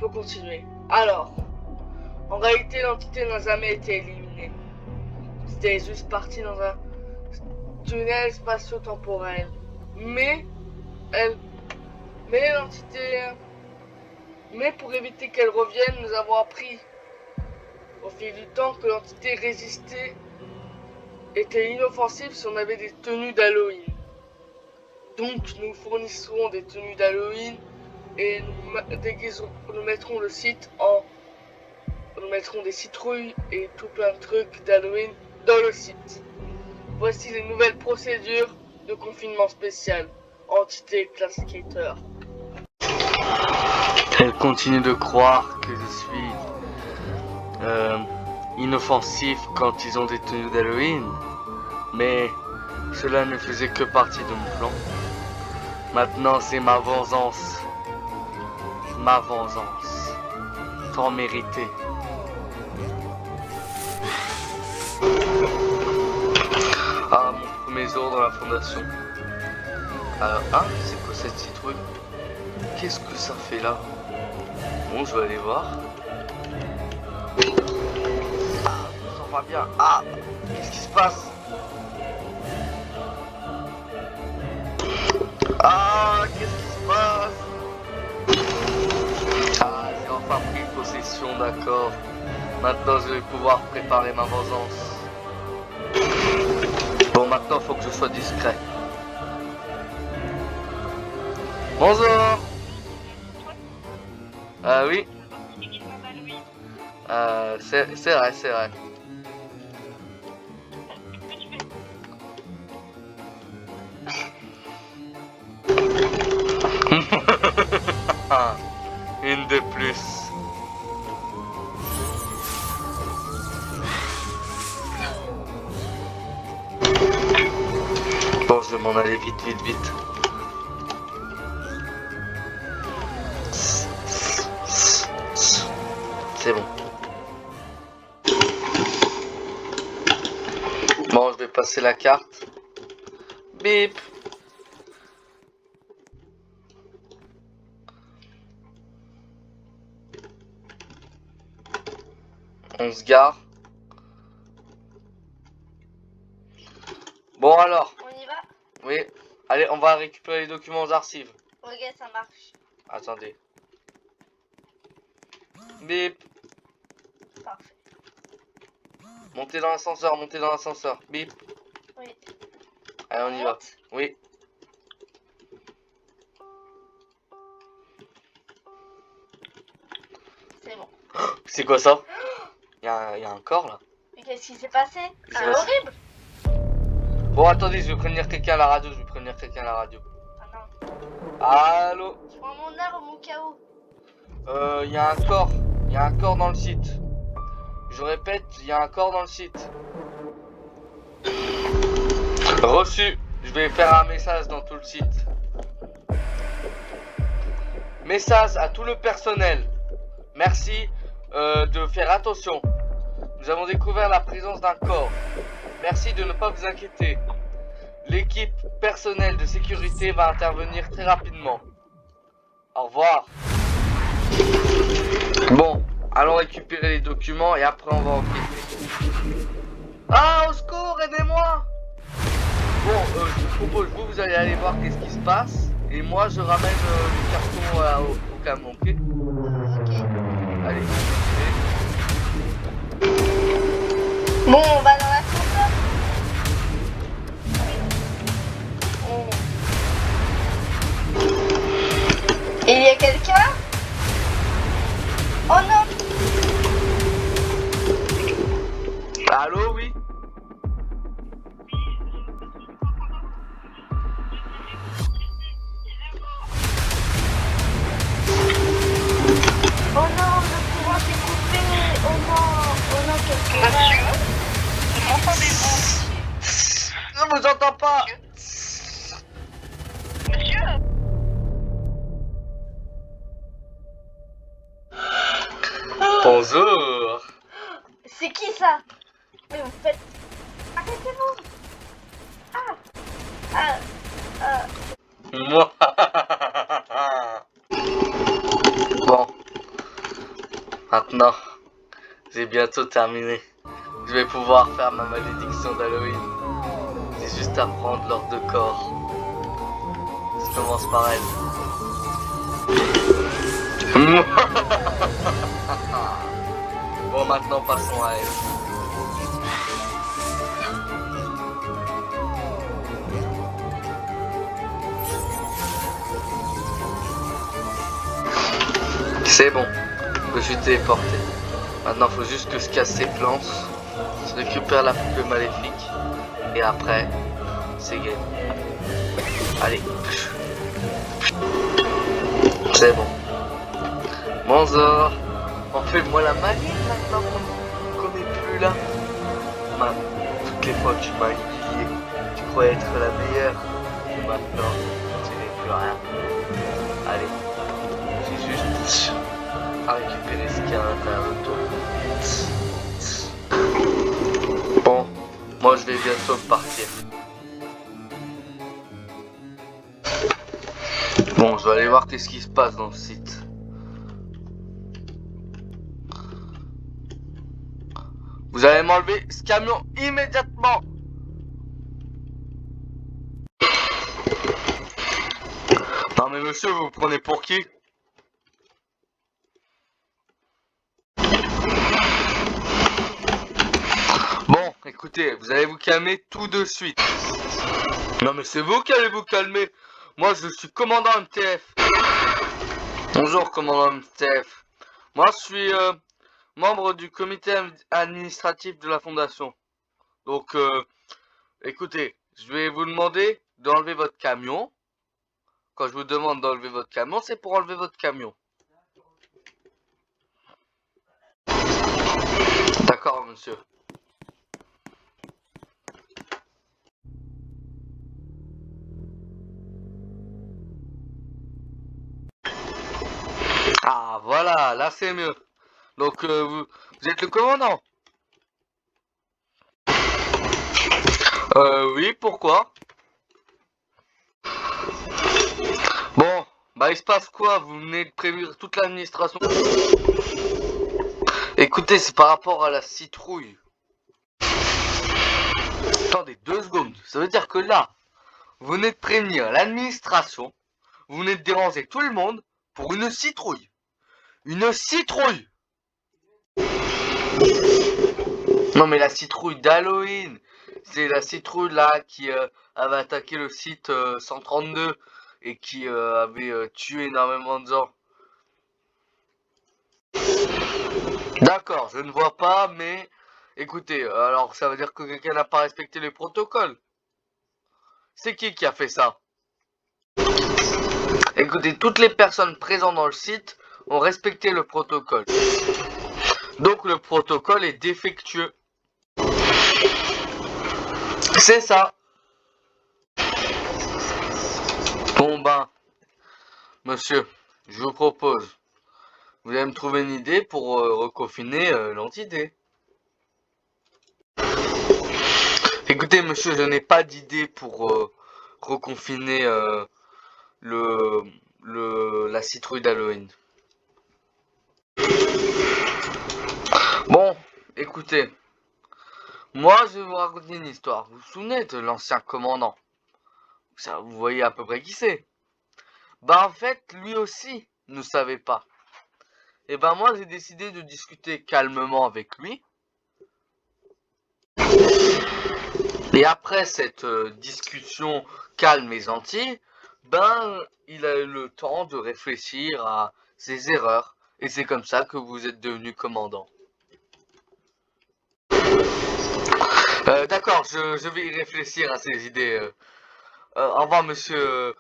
peut continuer. Alors, en réalité, l'entité n'a jamais été éliminée. C'était juste parti dans un tunnel spatio-temporel. Mais l'entité... Mais pour éviter qu'elle revienne, nous avons appris au fil du temps que l'entité résistait, était inoffensive si on avait des tenues d'Halloween. Donc nous fournissons des tenues d'Halloween et nous mettrons le site en... Nous mettrons des citrouilles et tout plein de trucs d'Halloween dans le site. Voici les nouvelles procédures de confinement spécial. Entité Classificator. Elle continue de croire que je suis inoffensif quand ils ont des tenues d'Halloween, mais cela ne faisait que partie de mon plan. Maintenant c'est ma vengeance. Ma vengeance. Tant mérité. Ah, mon premier jour dans la fondation. Alors, c'est quoi cette citrouille? Qu'est-ce que ça fait là? Bon, je vais aller voir. Ah, je me sens pas bien. Ah, qu'est-ce qui se passe? Ah, qu'est-ce qui se passe? Ah, j'ai enfin pris possession, d'accord. Maintenant, je vais pouvoir préparer ma vengeance. Bon, maintenant, faut que je sois discret. Bonjour. Oui. C'est vrai, c'est vrai. Une de plus. Bon, je vais m'en aller vite, vite, vite. C'est bon. Bon, je vais passer la carte. Bip. On se gare. Bon alors. On y va? Oui. Allez, on va récupérer les documents aux archives. Ok, ça marche. Attendez. Bip. Parfait. Montez dans l'ascenseur, montez dans l'ascenseur. Bip. Oui. Allez, on y va. Oui. C'est bon. C'est quoi ça? Il y a un corps là. Mais qu'est-ce qui s'est passé? C'est Ouais. horrible. Bon, attendez, je vais prévenir quelqu'un à la radio. Ah non. Allô? Je prends mon arme au cas où. Il y a un corps. Il y a un corps dans le site. Je répète, il y a un corps dans le site. Reçu. Je vais faire un message dans tout le site. Message à tout le personnel. Merci de faire attention. Nous avons découvert la présence d'un corps. Merci de ne pas vous inquiéter. L'équipe personnelle de sécurité va intervenir très rapidement. Au revoir. Bon, allons récupérer les documents et après on va enquêter. Ah, au secours, aidez-moi! Bon, je vous propose, vous allez aller voir qu'est-ce qui se passe. Et moi, je ramène le carton au camion, ok? Ok. Allez. Bon, on va dans l'ascenseur. Et il y a quelqu'un? Oh non! Allô, oui? Oh non, le courant s'est coupé. Oh non, qu'est-ce que c'est? M'entendez-vous? Je vous entends pas. Monsieur? Bonjour. C'est qui ça? Mais vous faites... Arrêtez-vous. Moi. Bon. Maintenant, c'est bientôt terminé. Je vais pouvoir faire ma malédiction d'Halloween. C'est juste à prendre l'ordre de corps. Je commence par elle. Bon, maintenant passons à elle. C'est bon, je suis téléporté. Maintenant, faut juste que je casse ces plantes. Je récupère la poupée maléfique. Et après, c'est gagné. Allez. C'est bon. Bonjour. On fait moi la manie maintenant qu'on n'est plus là. Toutes les fois tu m'as humilié. Tu croyais être la meilleure. Et maintenant, tu n'es plus rien. Allez. J'ai juste à récupérer ce qu'il y a à l'intérieur de toi. Bon. Moi je vais bientôt partir. Bon, je vais aller voir qu'est-ce qui se passe dans le site. Vous allez m'enlever ce camion immédiatement. Non mais monsieur, vous prenez pour qui? Bon, écoutez, vous allez vous calmer tout de suite. Non mais c'est vous qui allez vous calmer. Moi je suis commandant MTF. Bonjour commandant MTF. Moi je suis membre du comité administratif de la fondation. Donc écoutez, je vais vous demander d'enlever votre camion. Quand je vous demande d'enlever votre camion, c'est pour enlever votre camion. D'accord monsieur. Ah voilà, là c'est mieux. Donc vous êtes le commandant? Oui, pourquoi? Bon, bah il se passe quoi? Vous venez de prévenir toute l'administration? Écoutez, c'est par rapport à la citrouille. Attendez 2 secondes. Ça veut dire que là, vous venez de prévenir l'administration, vous venez de déranger tout le monde pour une citrouille. Une citrouille! Non mais la citrouille d'Halloween, c'est la citrouille là qui avait attaqué le site 132 et qui avait tué énormément de gens. D'accord, je ne vois pas, mais écoutez, alors ça veut dire que quelqu'un n'a pas respecté les protocoles. C'est qui a fait ça? Écoutez, toutes les personnes présentes dans le site ont respecté le protocole. Donc le protocole est défectueux. C'est ça. Bon ben, monsieur, je vous propose, vous allez me trouver une idée pour reconfiner l'entité. Écoutez monsieur, je n'ai pas d'idée pour reconfiner la citrouille d'Halloween. Bon, écoutez, moi je vais vous raconter une histoire. Vous vous souvenez de l'ancien commandant? Ça, vous voyez à peu près qui c'est. Bah en fait, lui aussi ne savait pas. Et ben moi j'ai décidé de discuter calmement avec lui. Et après cette discussion calme et gentille, ben il a eu le temps de réfléchir à ses erreurs. Et c'est comme ça que vous êtes devenu commandant. D'accord, je vais y réfléchir à ces idées. Au revoir monsieur.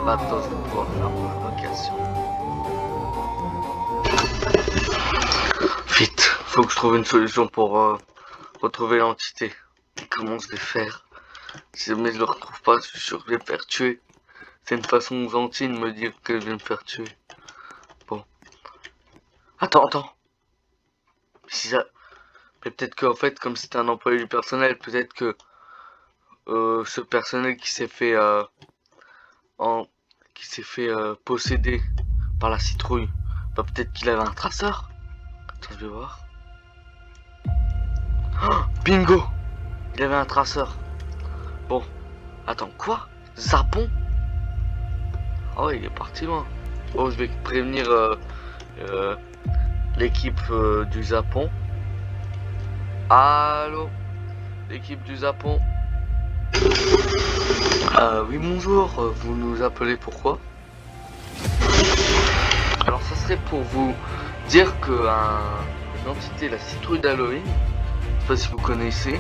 Maintenant je vais pouvoir faire mon invocation. Vite, faut que je trouve une solution pour retrouver l'entité. Comment je vais faire? Si jamais je le retrouve pas, je suis sûr que je vais me faire tuer. C'est une façon gentille de me dire que je vais me faire tuer. Bon. Attends. Si ça... Mais peut-être qu'en fait, comme c'est un employé du personnel, peut-être que ce personnel qui s'est fait s'est fait posséder par la citrouille. Bah, peut-être qu'il avait un traceur. Attends, je vais voir. Oh, bingo! Il avait un traceur. Bon, attends, quoi? Zapon? Oh, il est parti loin. Bon, je vais prévenir l'équipe du Japon. Allô? L'équipe du Japon. Oui, bonjour. Vous nous appelez pourquoi? Alors, ça serait pour vous dire que une entité, la citrouille d'Halloween, je sais pas si vous connaissez,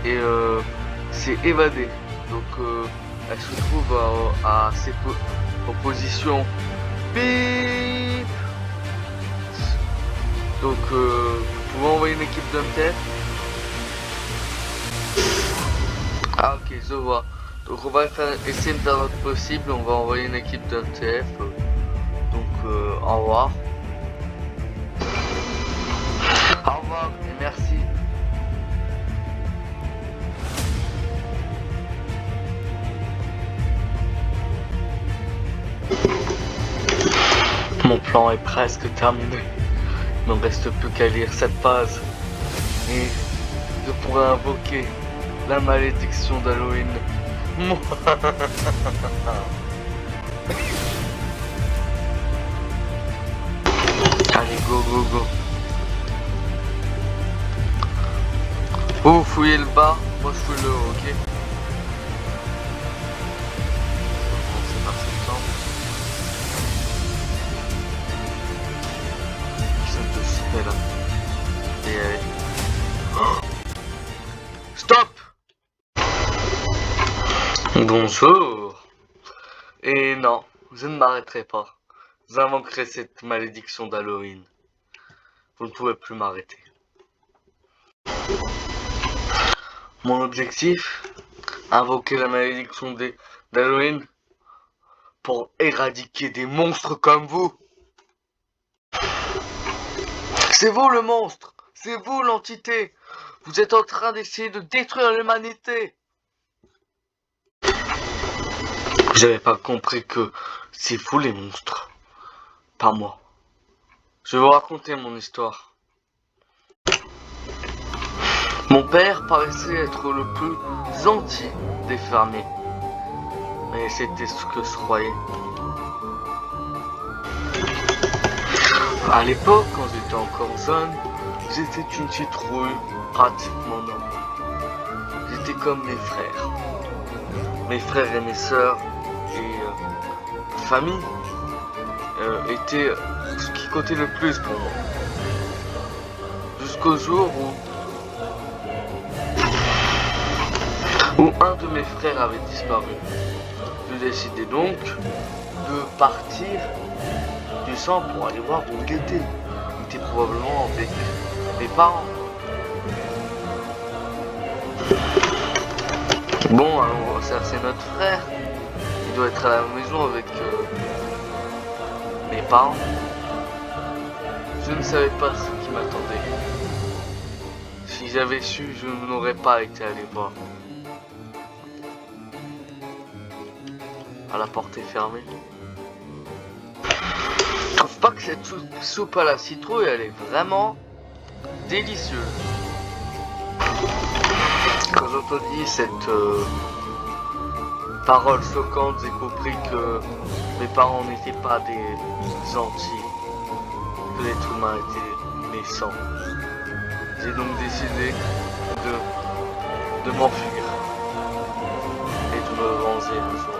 et s'est évadée. Donc, elle se trouve à ses positions. Bip. Donc, vous pouvez envoyer une équipe d'MTF. Ah, ok, je vois. Donc, on va essayer de faire notre possible. On va envoyer une équipe d'MTF. Donc, au revoir. Au revoir et merci. Mon plan est presque terminé. Il ne me reste plus qu'à lire cette page. Et je pourrais invoquer la malédiction d'Halloween. Allez, go, go, go. Vous fouillez le bas, moi je fouille le haut, ok? C'est pas septembre. Je te suis là. Et allez. Oh, stop! Bonjour. Et non, je ne m'arrêterai pas. J'invoquerai cette malédiction d'Halloween. Vous ne pouvez plus m'arrêter. Mon objectif, invoquer la malédiction d'Halloween pour éradiquer des monstres comme vous. C'est vous le monstre, c'est vous l'entité. Vous êtes en train d'essayer de détruire l'humanité. J'avais pas compris que c'est vous les monstres, pas moi. Je vais vous raconter mon histoire. Mon père paraissait être le plus gentil des fermiers. Mais c'était ce que je croyais. À l'époque, quand j'étais encore jeune, j'étais une citrouille pratiquement normale. J'étais comme mes frères. Mes frères et mes sœurs et ma famille étaient ce qui comptait le plus pour moi. Jusqu'au jour où un de mes frères avait disparu. Je décidai donc de partir du sang pour aller voir où il était. Il était probablement avec mes parents. Bon, alors on va chercher notre frère. Il doit être à la maison avec mes parents. Je ne savais pas ce qui m'attendait. Si j'avais su, je n'aurais pas été allé voir. La porte est fermée. Je trouve pas que cette soupe à la citrouille, elle est vraiment délicieuse. Quand j'entendis cette parole choquante, j'ai compris que mes parents n'étaient pas des gentils, que l'être humain était méchant. J'ai donc décidé de m'enfuir et de me venger un jour.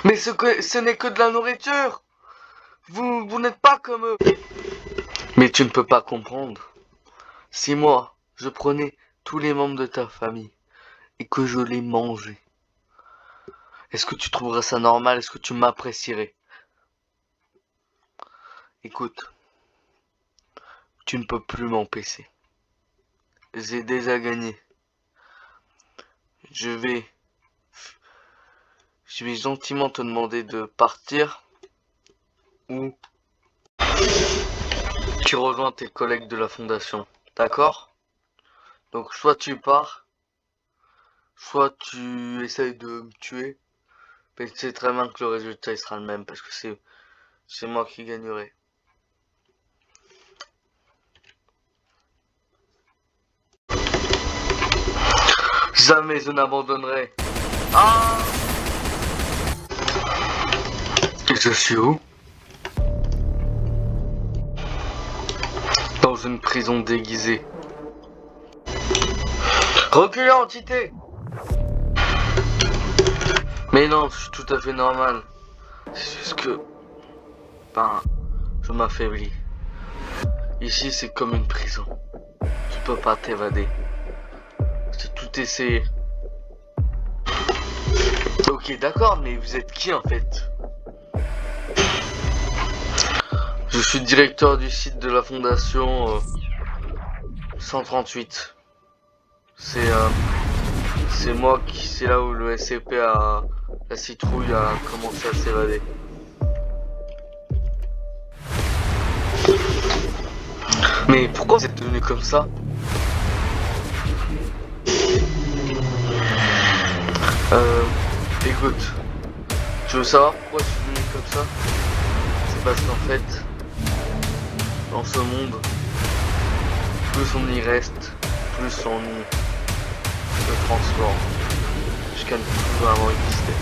Mais ce n'est que de la nourriture. Vous n'êtes pas comme eux. Mais tu ne peux pas comprendre. Si moi, je prenais tous les membres de ta famille et que je les mangeais, est-ce que tu trouverais ça normal? Est-ce que tu m'apprécierais? Écoute, tu ne peux plus m'empêcher. J'ai déjà gagné. Je vais gentiment te demander de partir ou tu rejoins tes collègues de la fondation. D'accord? Donc soit tu pars, soit tu essayes de me tuer, mais tu sais très bien que le résultat il sera le même parce que c'est moi qui gagnerai. Jamais je n'abandonnerai. Ah! Et je suis où? Dans une prison déguisée. Reculez, entité! Mais non, je suis tout à fait normal. C'est juste que... Ben... Je m'affaiblis. Ici, c'est comme une prison. Tu peux pas t'évader. J'ai tout essayé. Ok, d'accord, mais vous êtes qui en fait? Je suis directeur du site de la fondation 138. C'est moi qui... C'est là où le SCP a... La citrouille a commencé à s'évader. Mais pourquoi vous êtes devenu comme ça? Écoute, tu veux savoir pourquoi je suis devenu comme ça? C'est parce qu'en fait, dans ce monde, plus on y reste, plus on y se transforme, jusqu'à ne plus vraiment exister.